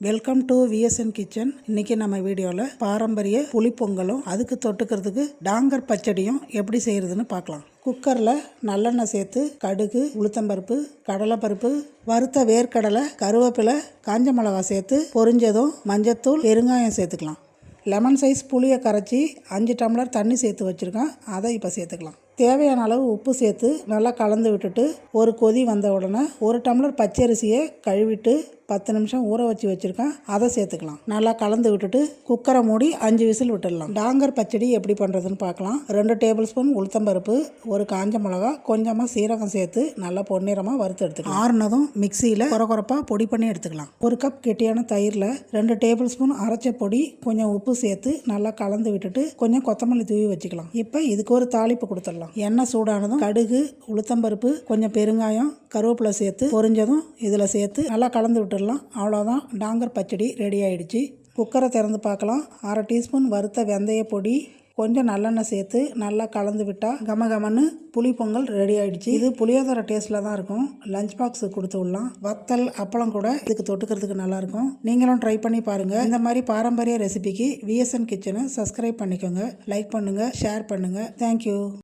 Welcome to VSN kitchen. இன்றைக்கி நம்ம வீடியோவில் பாரம்பரிய புளிப்பொங்கலும் அதுக்கு தொட்டுக்கிறதுக்கு டாங்கர் பச்சடியும் எப்படி செய்கிறதுன்னு பார்க்கலாம். குக்கரில் நல்லெண்ணெய் சேர்த்து கடுகு, உளுத்தம்பருப்பு, கடலைப்பருப்பு, வறுத்த வேர்க்கடலை, கருவேப்பிலை, காஞ்ச மிளகா சேர்த்து பொரிஞ்சதும் மஞ்சத்தூள், பெருங்காயம் சேர்த்துக்கலாம். லெமன் சைஸ் புளியை கரைச்சி 5 டம்ளர் தண்ணி சேர்த்து வச்சுருக்கேன். அதை இப்போ சேர்த்துக்கலாம். தேவையான அளவு உப்பு சேர்த்து நல்லா கலந்து விட்டுட்டு ஒரு கொதி வந்த உடனே 1 டம்ளர் பச்சரிசியை கழுவிட்டு 10 நிமிஷம் ஊற வச்சு வச்சுருக்கேன். அதை சேர்த்துக்கலாம். நல்லா கலந்து விட்டுட்டு குக்கரை மூடி 5 விசில் விட்டுடலாம். டாங்கர் பச்சடி எப்படி பண்ணுறதுன்னு பார்க்கலாம். 2 டேபிள் ஸ்பூன் உளுத்தம்பருப்பு, ஒரு காஞ்ச மிளகா, கொஞ்சமாக சீரகம் சேர்த்து நல்லா பொன்னிறமாக வறுத்து எடுத்துக்கலாம். ஆறுனதும் மிக்சியில் குறப்பாக பொடி பண்ணி எடுத்துக்கலாம். 1 கப் கெட்டியான தயிரில் 2 டேபிள் ஸ்பூன் அரைச்ச பொடி, கொஞ்சம் உப்பு சேர்த்து நல்லா கலந்து விட்டுட்டு கொஞ்சம் கொத்தமல்லி தூவி வச்சுக்கலாம். இப்போ இதுக்கு ஒரு தாளிப்பு கொடுத்துடலாம். எண்ணெய் சூடானதும் கடுகு, உளுத்தம்பருப்பு, கொஞ்சம் பெருங்காயம், கருவேப்பிலை சேர்த்து பொரிஞ்சதும் இதில் சேர்த்து நல்லா கலந்து விட்டுடலாம். அவ்வளோதான், டாங்கர் பச்சடி ரெடி ஆகிடுச்சு. குக்கரை திறந்து பார்க்கலாம். 1/2 டீஸ்பூன் வறுத்த வெந்தய பொடி, கொஞ்சம் நல்லெண்ணெய் சேர்த்து நல்லா கலந்து விட்டால் கமகமன்னு புளி பொங்கல் ரெடி ஆகிடுச்சு. இது புளியோதரை டேஸ்ட்டில் தான் இருக்கும். லஞ்ச் பாக்ஸுக்கு கொடுத்து விடலாம். வத்தல், அப்பளம் கூட இதுக்கு தொட்டுக்கிறதுக்கு நல்லாயிருக்கும். நீங்களும் ட்ரை பண்ணி பாருங்கள். இந்த மாதிரி பாரம்பரிய ரெசிபிக்கு விஎஸ்என் கிச்சனை சப்ஸ்கிரைப் பண்ணிக்கோங்க. லைக் பண்ணுங்கள், ஷேர் பண்ணுங்கள். தேங்க்யூ.